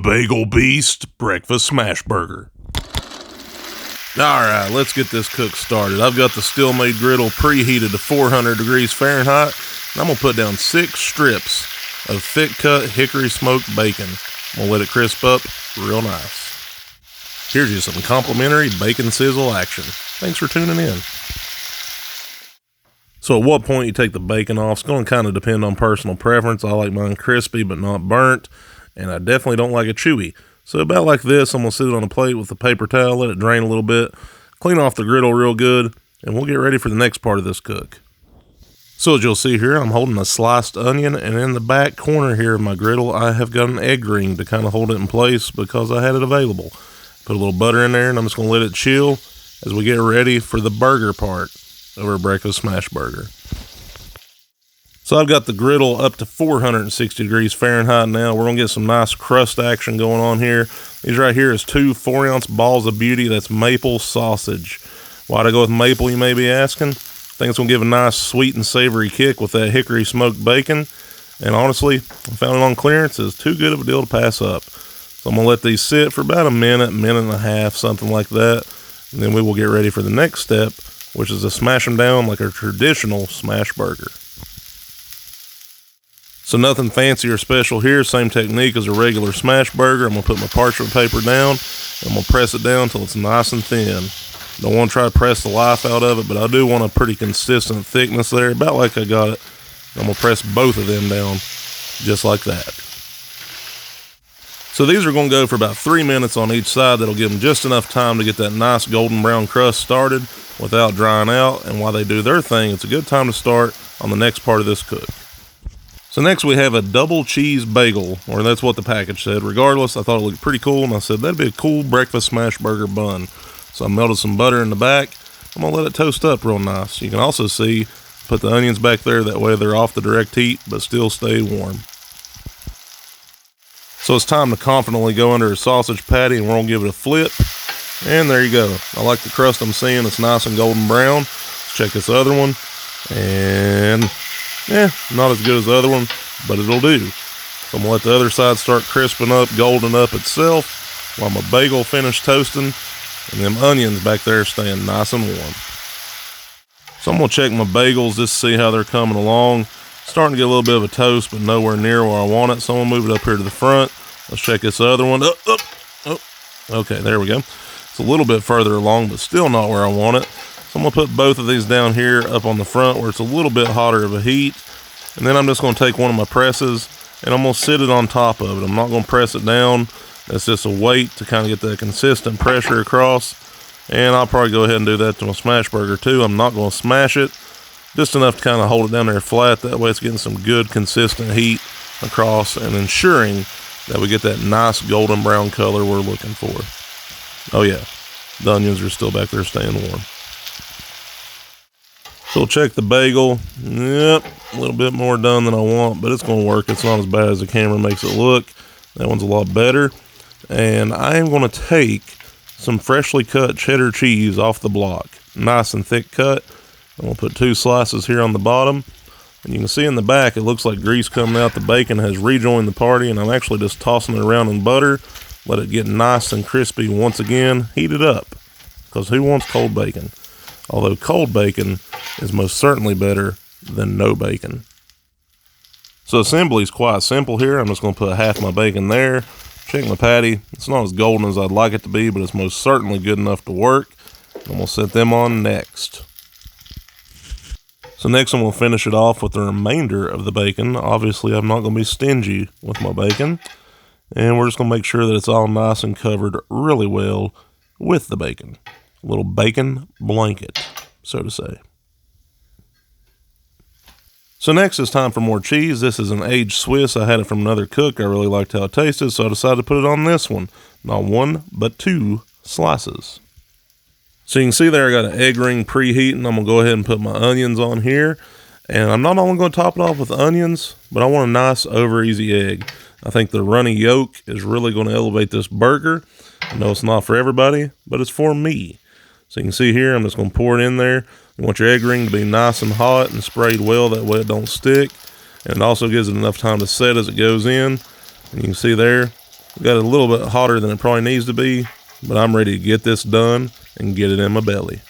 Bagel Beast Breakfast Smash Burger. Alright, let's get this cook started. I've got the Steelmade Griddle preheated to 400 degrees Fahrenheit, and I'm going to put down 6 strips of thick-cut hickory smoked bacon. I'm going to let it crisp up real nice. Here's you some complimentary bacon sizzle action. Thanks for tuning in. So at what point you take the bacon off, it's going to kind of depend on personal preference. I like mine crispy but not burnt, and I definitely don't like it chewy. So about like this, I'm going to sit it on a plate with a paper towel, let it drain a little bit, clean off the griddle real good, and we'll get ready for the next part of this cook. So as you'll see here, I'm holding a sliced onion, and in the back corner here of my griddle, I have got an egg ring to kind of hold it in place because I had it available. Put a little butter in there, and I'm just going to let it chill as we get ready for the burger part of our breakfast smash burger. So I've got the griddle up to 460 degrees Fahrenheit now. We're going to get some nice crust action going on here. These right here is 2 4-ounce balls of beauty. That's maple sausage. Why'd I go with maple, you may be asking? I think it's going to give a nice sweet and savory kick with that hickory smoked bacon. And honestly, I found it on clearance. It's too good of a deal to pass up. So I'm going to let these sit for about a minute and a half, something like that. And then we will get ready for the next step, which is to smash them down like a traditional smash burger. So nothing fancy or special here, same technique as a regular smash burger. I'm going to put my parchment paper down, and I'm going to press it down until it's nice and thin. Don't want to try to press the life out of it, but I do want a pretty consistent thickness there, about like I got it. I'm going to press both of them down, just like that. So these are going to go for about 3 minutes on each side. That'll give them just enough time to get that nice golden brown crust started without drying out. And while they do their thing, it's a good time to start on the next part of this cook. So next we have a double cheese bagel, or that's what the package said. Regardless, I thought it looked pretty cool, and I said that'd be a cool breakfast smash burger bun. So I melted some butter in the back. I'm going to let it toast up real nice. You can also see, put the onions back there, that way they're off the direct heat, but still stay warm. So it's time to confidently go under a sausage patty, and we're going to give it a flip. And there you go. I like the crust I'm seeing. It's nice and golden brown. Let's check this other one. And not as good as the other one, but it'll do. So I'm going to let the other side start crisping up, golden up itself, while my bagel finished toasting, and them onions back there staying nice and warm. So I'm going to check my bagels just to see how they're coming along. Starting to get a little bit of a toast, but nowhere near where I want it. So I'm going to move it up here to the front. Let's check this other one. Okay, there we go. It's a little bit further along, but still not where I want it. So I'm going to put both of these down here up on the front where it's a little bit hotter of a heat. And then I'm just going to take one of my presses and I'm going to sit it on top of it. I'm not going to press it down. That's just a weight to kind of get that consistent pressure across. And I'll probably go ahead and do that to my smash burger too. I'm not going to smash it. Just enough to kind of hold it down there flat. That way it's getting some good consistent heat across and ensuring that we get that nice golden brown color we're looking for. Oh yeah, the onions are still back there staying warm. So check the bagel. Yep, a little bit more done than I want, but it's going to work. It's not as bad as the camera makes it look. That one's a lot better. And I am going to take some freshly cut cheddar cheese off the block. Nice and thick cut. I'm going to put 2 slices here on the bottom. And you can see in the back, it looks like grease coming out. The bacon has rejoined the party, and I'm actually just tossing it around in butter. Let it get nice and crispy once again. Heat it up, because who wants cold bacon? Although cold bacon is most certainly better than no bacon. So assembly is quite simple here. I'm just going to put half my bacon there. Check my patty. It's not as golden as I'd like it to be, but it's most certainly good enough to work. I'm going to set them on next. So next I'm going to finish it off with the remainder of the bacon. Obviously I'm not going to be stingy with my bacon. And we're just going to make sure that it's all nice and covered really well with the bacon. A little bacon blanket, so to say. So next it's time for more cheese. This is an aged Swiss. I had it from another cook. I really liked how it tasted, so I decided to put it on this one. Not 1, but 2 slices. So you can see there I got an egg ring preheating. I'm going to go ahead and put my onions on here. And I'm not only going to top it off with onions, but I want a nice over easy egg. I think the runny yolk is really going to elevate this burger. I know it's not for everybody, but it's for me. So you can see here, I'm just going to pour it in there. You want your egg ring to be nice and hot and sprayed well, that way it don't stick. And it also gives it enough time to set as it goes in. And you can see there, Got it a little bit hotter than it probably needs to be, but I'm ready to get this done and get it in my belly.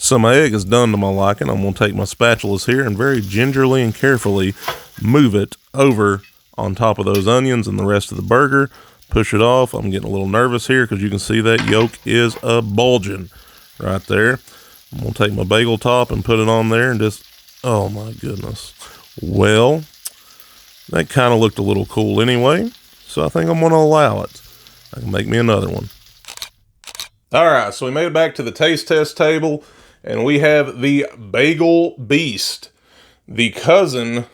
So my egg is done to my liking. I'm going to take my spatulas here and very gingerly and carefully move it over on top of those onions and the rest of the burger. Push it off. I'm getting a little nervous here because you can see that yolk is bulging right there. I'm going to take my bagel top and put it on there and just, oh my goodness. Well, that kind of looked a little cool anyway, so I think I'm going to allow it. I can make me another one. All right, so we made it back to the taste test table. And we have the Bagel Beast, the cousin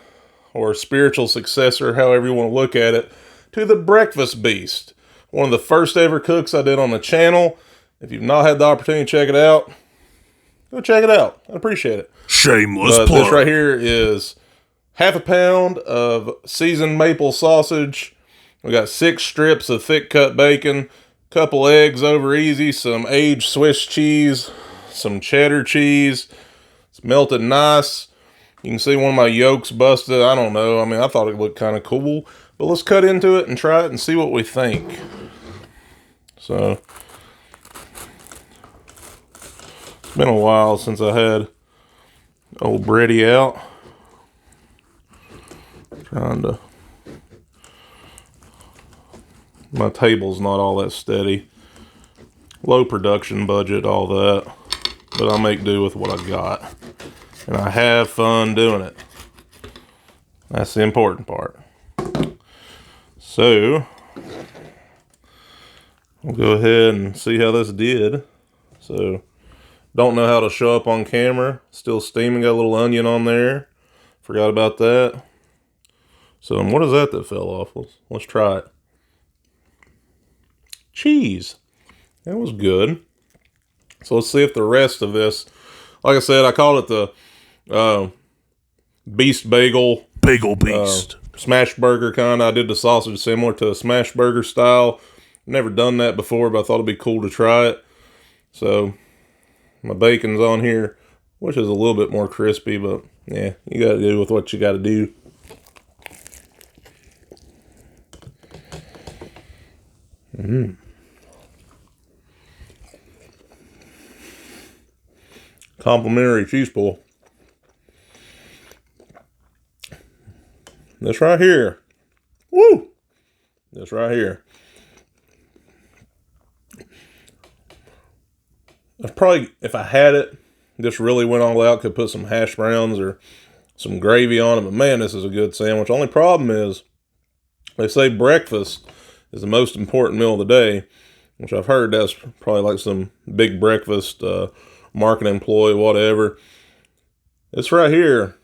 or spiritual successor, however you want to look at it, to the Breakfast Beast. One of the first ever cooks I did on the channel. If you've not had the opportunity to check it out, go check it out. I appreciate it. Shameless plug. This right here is half a pound of seasoned maple sausage. We got 6 strips of thick cut bacon, couple eggs over easy, some aged Swiss cheese, some cheddar cheese. It's melted nice. You can see one of my yolks busted. I don't know. I mean, I thought it looked kind of cool. But let's cut into it and try it and see what we think. So, it's been a while since I had old Brady out. Trying to... My table's not all that steady. Low production budget, all that. But I'll make do with what I got. And I have fun doing it. That's the important part. So, we'll go ahead and see how this did. So, don't know how to show up on camera. Still steaming, got a little onion on there. Forgot about that. So, what is that fell off? Let's try it. Cheese. That was good. So let's see if the rest of this, like I said, I called it the Beast Bagel. Bagel Beast. Smash burger kind of. I did the sausage similar to a smash burger style. Never done that before, but I thought it'd be cool to try it. So my bacon's on here, which is a little bit more crispy, but yeah, you got to do with what you got to do. Complimentary cheese pull. This right here. Woo! This right here. I probably, if I had it, just really went all out, could put some hash browns or some gravy on it. But man, this is a good sandwich. Only problem is, they say breakfast is the most important meal of the day, which I've heard that's probably like some big breakfast marketing employee, whatever. This right here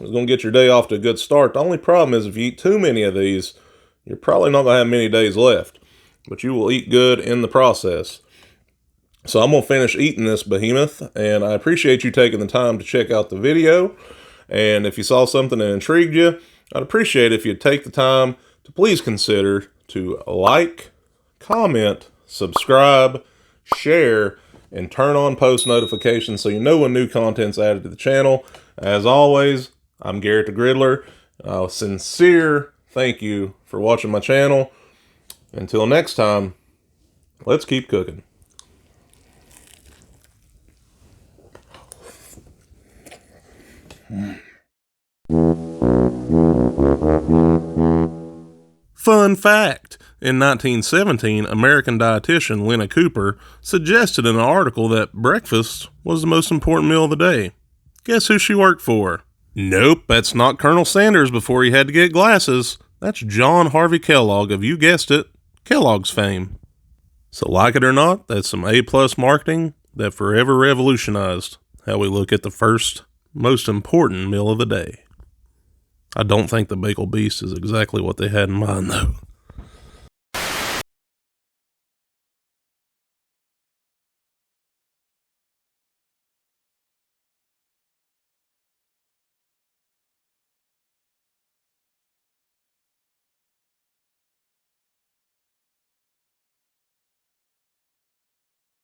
is going to get your day off to a good start. The only problem is if you eat too many of these, you're probably not going to have many days left, but you will eat good in the process. So I'm going to finish eating this behemoth, and I appreciate you taking the time to check out the video. And if you saw something that intrigued you, I'd appreciate it if you'd take the time to please consider to like, comment, subscribe, share, and turn on post notifications so you know when new content's added to the channel. As always, I'm Garrett the Griddler. A sincere thank you for watching my channel. Until next time, let's keep cooking. Fun fact. In 1917, American dietitian Lena Cooper suggested in an article that breakfast was the most important meal of the day. Guess who she worked for? Nope, that's not Colonel Sanders before he had to get glasses. That's John Harvey Kellogg of, you guessed it, Kellogg's fame. So like it or not, that's some A-plus marketing that forever revolutionized how we look at the first most important meal of the day. I don't think the Bagel Beast is exactly what they had in mind, though.